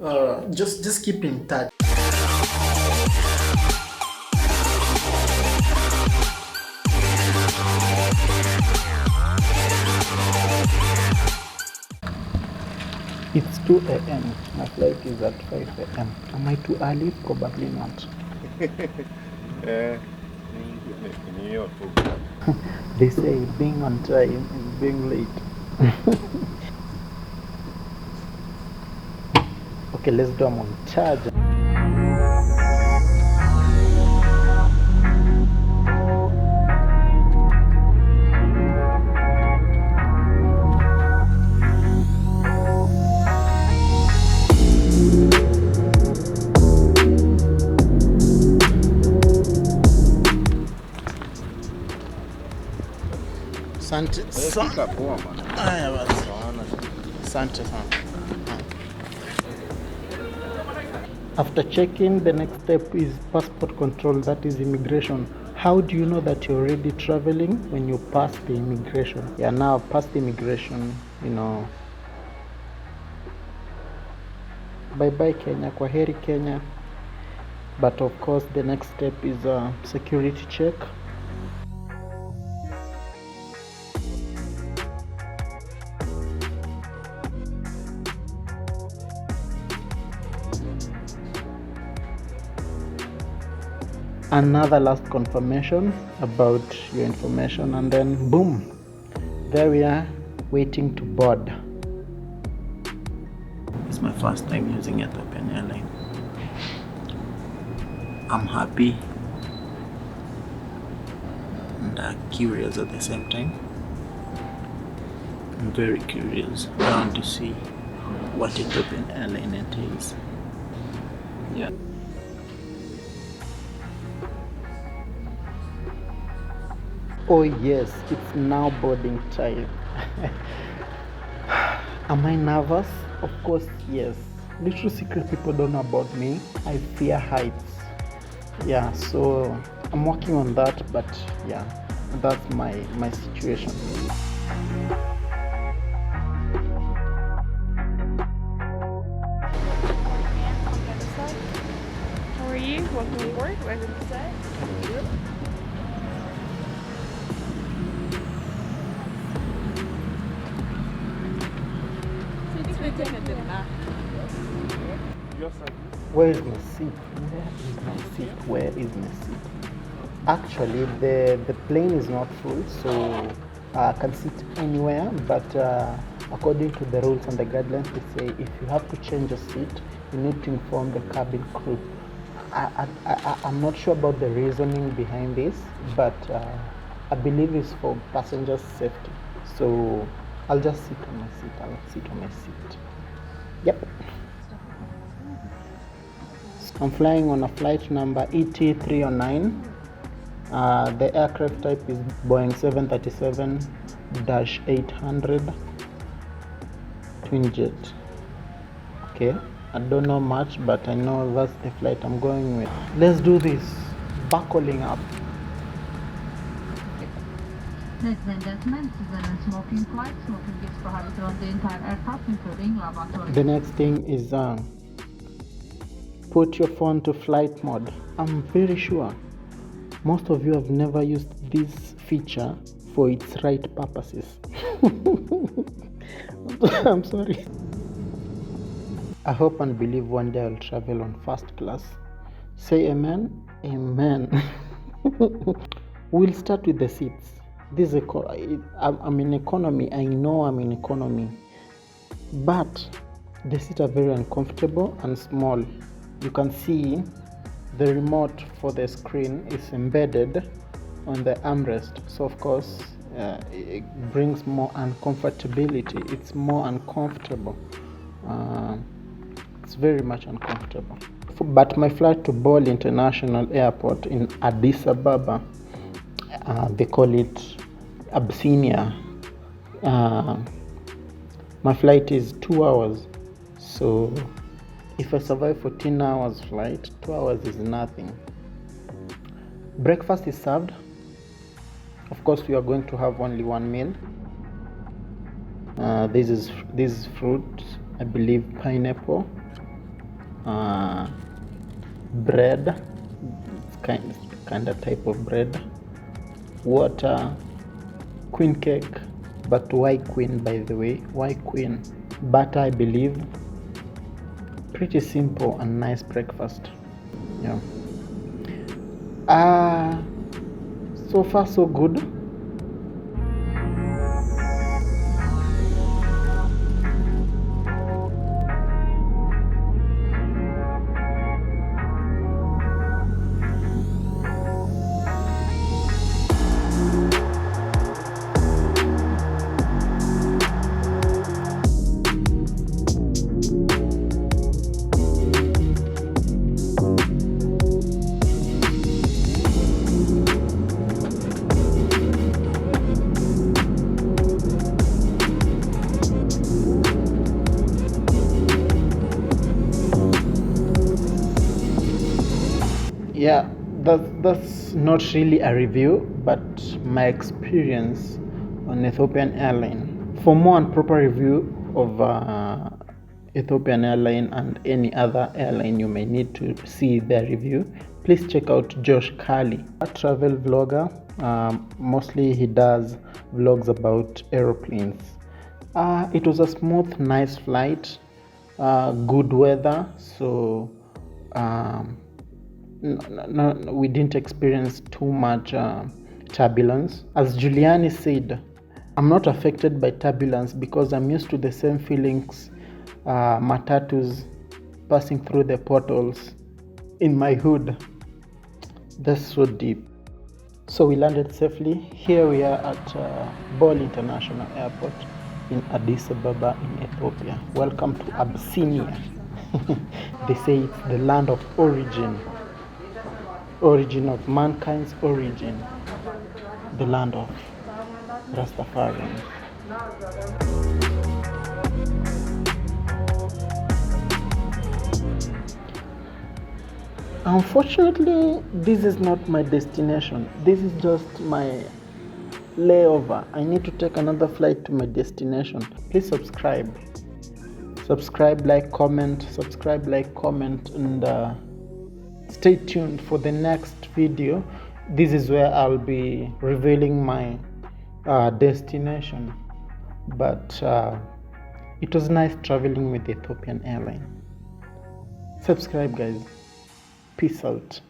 Just keep in touch. It's 2 a.m. My flight is at 5 a.m. Am I too early? Probably not. They say being on time is being late. Okay, let's do a montage. Asante sana. Haya basi. Asante sana. After checking, the next step is passport control, that is immigration. How do you know that you're already traveling? When you pass the immigration. Yeah, now past the immigration, bye bye Kenya, kwaheri Kenya. But of course, the next step is a security check. Another last confirmation about your information, and then boom, there we are, waiting to board. It's my first time using Ethiopian Airline. I'm happy and curious at the same time. I'm very curious. I want to see what Ethiopian Airline entails. Yeah. Oh yes, it's now boarding time. Am I nervous? Of course, yes. Little secret people don't know about me. I fear heights. Yeah, so I'm working on that, but yeah, that's my situation. How are you? Welcome aboard. Welcome to set. Where is my seat? Where is my seat? Where is my seat? Actually, the plane is not full, so I can sit anywhere. But according to the rules and the guidelines, they say if you have to change a seat, you need to inform the cabin crew. I'm not sure about the reasoning behind this, but I believe it's for passengers' safety. So I'll just sit on my seat. I'll sit on my seat. Yep. I'm flying on a flight number ET-309. The aircraft type is Boeing 737-800 twin jet. Okay, I don't know much, but I know that's the flight I'm going with. Let's do this. Buckling up. Ladies and gentlemen, this is a smoking flight. Smoking is prohibited on the entire aircraft, including lavatory. The next thing is put your phone to flight mode. I'm very sure most of you have never used this feature for its right purposes. I'm sorry. I hope and believe one day I'll travel on first class. Say amen. Amen. We'll start with the seats. This is I'm in economy. I know I'm in economy, but the seats are very uncomfortable and small. You can see the remote for the screen is embedded on the armrest, so of course it brings more uncomfortability. It's more uncomfortable. It's very much uncomfortable. But my flight to BOLE International Airport in Addis Ababa, they call it Abyssinia. My flight is 2 hours, so if I survive 14 hours flight, 2 hours is nothing. Breakfast is served. Of course, we are going to have only one meal. This is fruit, I believe pineapple. bread, it's kind of type of bread, water, queen cake. But why queen, by the way? Why queen? Butter, I believe. Pretty simple and nice breakfast. Yeah. So far so good. Yeah, that's not really a review, but my experience on Ethiopian Airline. For more and proper review of Ethiopian Airline and any other airline you may need to see their review, please check out Josh Kali, a travel vlogger. Mostly he does vlogs about aeroplanes. It was a smooth, nice flight, good weather, so no, we didn't experience too much turbulence. As Giuliani said, I'm not affected by turbulence because I'm used to the same feelings matatus passing through the portals in my hood. That's so deep. So we landed safely. Here we are at BOLE International Airport in Addis Ababa in Ethiopia. Welcome to Abyssinia. They say it's the land of origin of mankind's origin, the land of Rastafarians. Unfortunately, this is not my destination. This is just my layover. I need to take another flight to my destination. Please subscribe, like, comment, and stay tuned for the next video. This is where I'll be revealing my destination. But it was nice traveling with Ethiopian Airline. Subscribe, guys. Peace out.